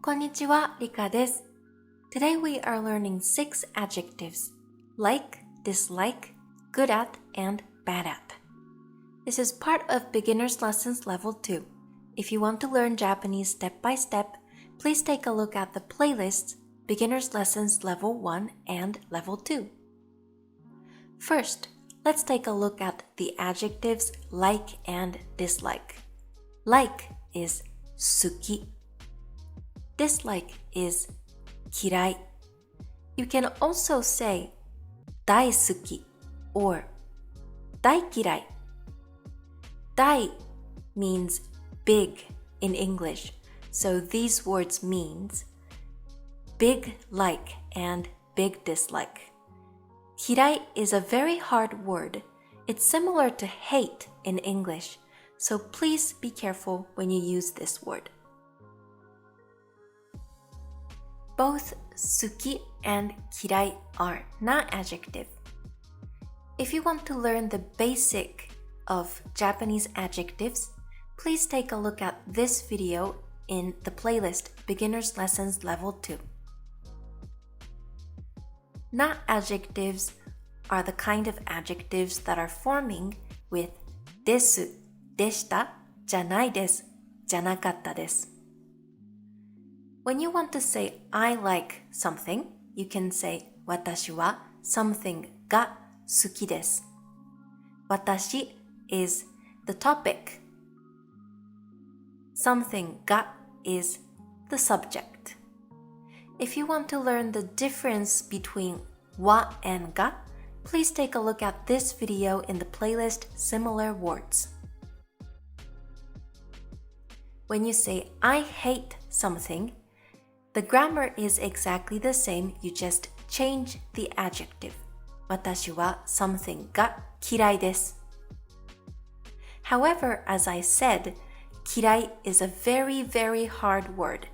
こんにちは、リカです。Today we are learning 6 adjectives: like, dislike, good at, and bad at. This is part of Beginner's Lessons Level 2. If you want to learn Japanese step by step, please take a look at the playlists Beginner's Lessons Level 1 and Level 2. First, let's take a look at the adjectives like and dislike. Like is 好き. Dislike is 嫌い. You can also say 大好き or 大嫌い. 大 means big in English, so these words means big like and big dislike. 嫌い is a very hard word. It's similar to hate in English, so please be careful when you use this word. Both 好き and 嫌い are not adjective. If you want to learn the basic of Japanese adjectives, please take a look at this video in the playlist Beginner's Lessons Level 2. Not adjectives are the kind of adjectives that are forming with です、でした、じゃないです、じゃなかったです。When you want to say I like something, you can say 私は something が好きです。私 is the topic. Something が is the subject. If you want to learn the difference between は and が, please take a look at this video in the playlist Similar Words. When you say I hate something, the grammar is exactly the same, you just change the adjective. 私は something が嫌いです。However, as I said, 嫌い is a very, very hard word.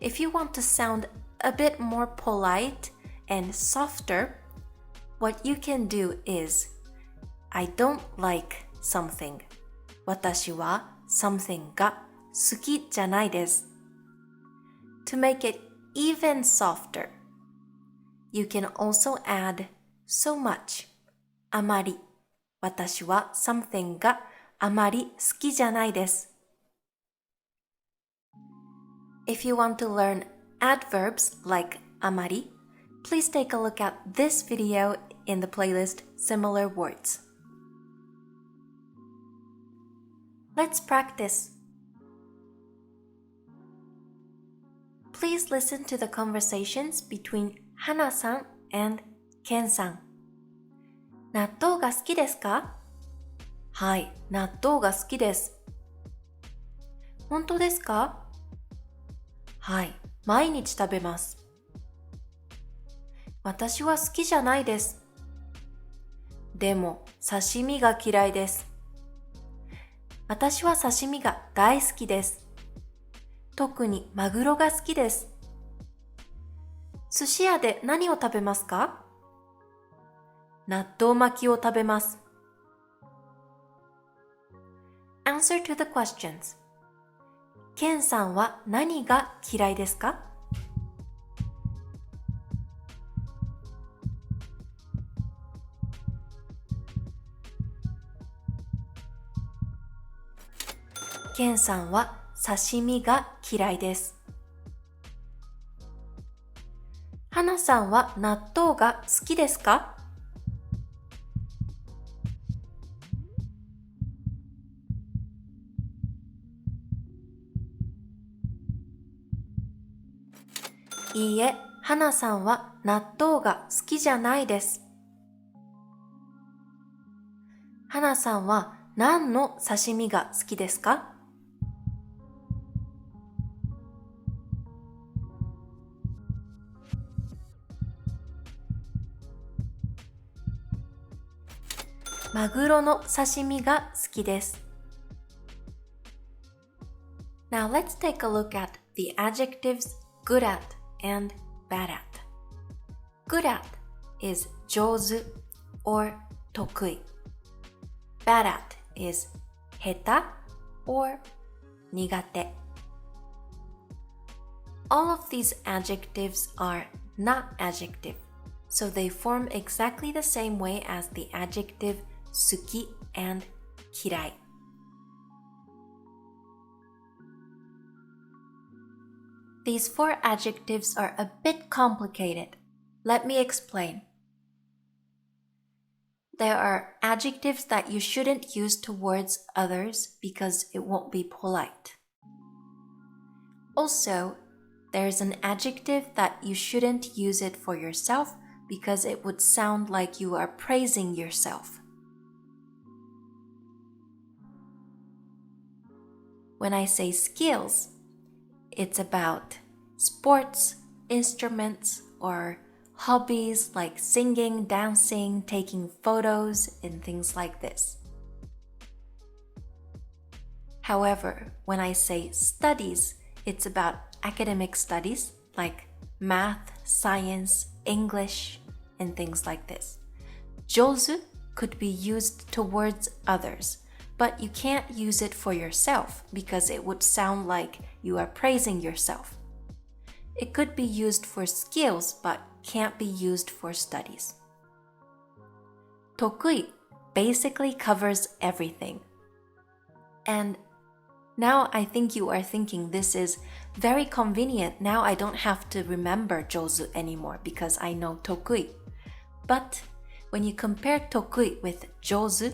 If you want to sound a bit more polite and softer, what you can do is I don't like something. 私は something が好きじゃないです。To make it even softer, you can also add so much. あまり。私は something があまり好きじゃないです。If you want to learn adverbs like あまり, please take a look at this video in the playlist Similar Words. Let's practice. Please listen to the conversations between Hana-san and Ken-san. 納豆が好きですか？はい、納豆が好きです。本当ですか？はい、毎日食べます。私は好きじゃないです。でも、刺身が嫌いです。私は刺身が大好きです。特にマグロが好きです。寿司屋で何を食べますか？納豆巻きを食べます。Answer to the questions. ケンさんは何が嫌いですか？ケンさんは刺身が嫌いです。はなさんは納豆が好きですか？いいえ、はなさんは納豆が好きじゃないです。はなさんは何の刺身が好きですか？マグロの刺身が好きです。Now let's take a look at the adjectives good at and bad at. Good at is 上手 or 得意。Bad at is 下手 or 苦手。All of these adjectives are not adjective, so they form exactly the same way as the adjective 好き and 嫌い. These 4 adjectives are a bit complicated. Let me explain. There are adjectives that you shouldn't use towards others because it won't be polite. Also, there's an adjective that you shouldn't use it for yourself because it would sound like you are praising yourself. When I say skills, it's about sports, instruments, or hobbies like singing, dancing, taking photos, and things like this. However, when I say studies, it's about academic studies like math, science, English, and things like this. 上手 could be used towards others, but you can't use it for yourself because it would sound like you are praising yourself. It could be used for skills, but can't be used for studies. 得意 basically covers everything. And now I think you are thinking this is very convenient. Now I don't have to remember 上手 anymore because I know 得意. But when you compare 得意 with 上手,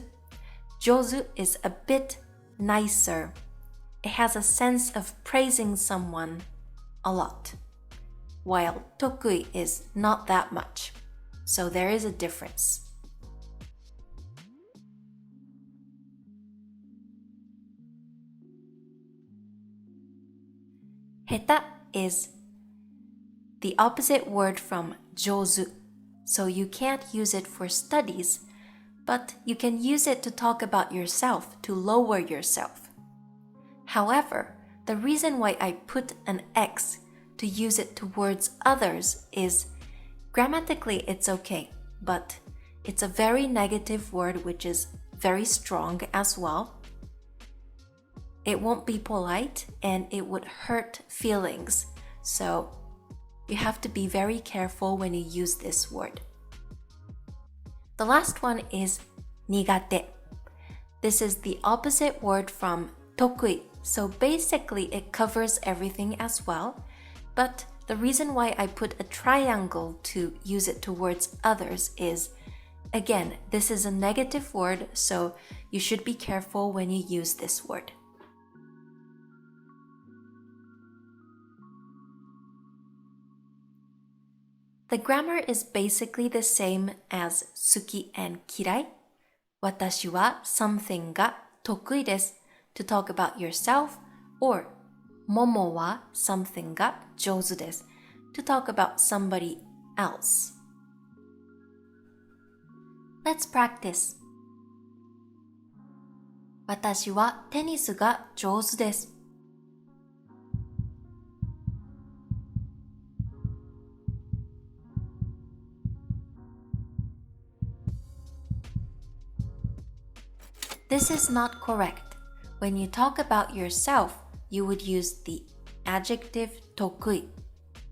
上手 is a bit nicer. It has a sense of praising someone a lot, while 得意 is not that much. So there is a difference. Heta is the opposite word from 上手, so you can't use it for studies, but you can use it to talk about yourself, to lower yourself. However, the reason why I put an X to use it towards others is grammatically it's okay, but it's a very negative word which is very strong as well. It won't be polite and it would hurt feelings, so you have to be very careful when you use this word. The last one is 苦手. This is the opposite word from 得意, so basically it covers everything as well, but the reason why I put a triangle to use it towards others is, again, this is a negative word, so you should be careful when you use this word. The grammar is basically the same as 好き and 嫌い. 私は something が得意です to talk about yourself, or 桃は something が上手です to talk about somebody else. Let's practice. 私はテニスが上手です。This is not correct. When you talk about yourself, you would use the adjective 得意.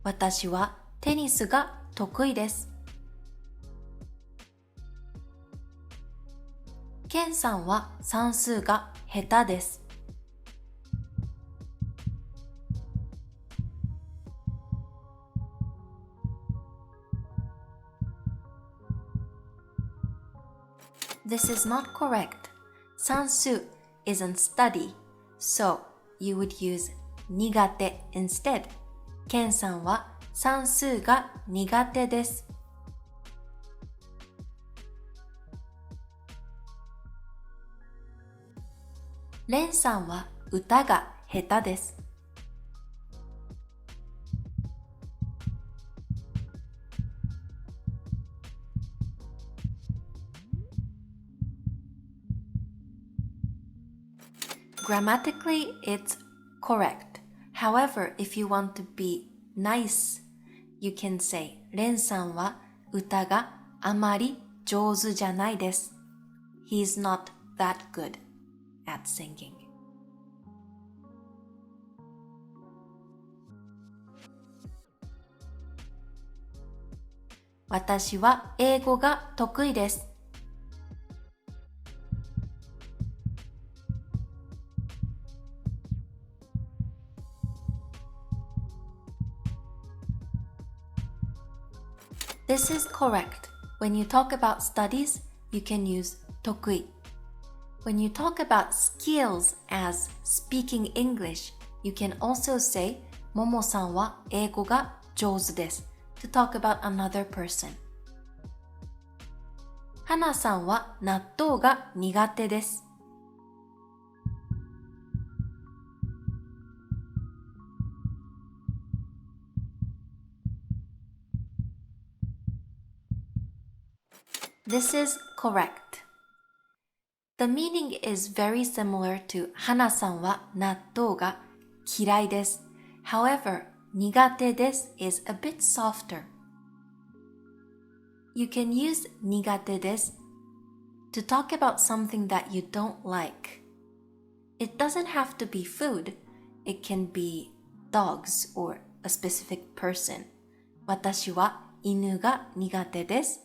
私はテニスが得意です。ケンさんは算数が下手です。This is not correct. 算数 isn't study, so you would use 苦手 instead. ケンさんは算数が苦手です。レンさんは歌が下手です。Grammatically, it's correct. However, if you want to be nice, you can say レンさんは歌があまり上手じゃないです。He's not that good at singing. 私は英語が得意です。This is correct. When you talk about studies, you can use 得意. When you talk about skills as speaking English, you can also say ももさんは英語が上手です to talk about another person. はなさんは納豆が苦手です。This is correct. The meaning is very similar to はなさんは納豆が嫌いです。However, 苦手です is a bit softer. You can use 苦手です to talk about something that you don't like. It doesn't have to be food. It can be dogs or a specific person. 私は犬が苦手です。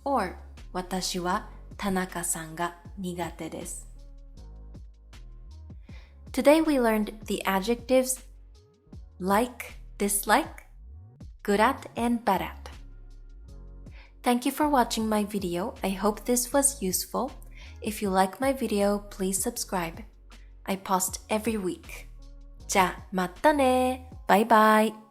or 私は田中さんが苦手です。Today we learned the adjectives like, dislike, good at, and bad at. Thank you for watching my video. I hope this was useful. If you like my video, please subscribe. I post every week. じゃあまたね。バイバイ。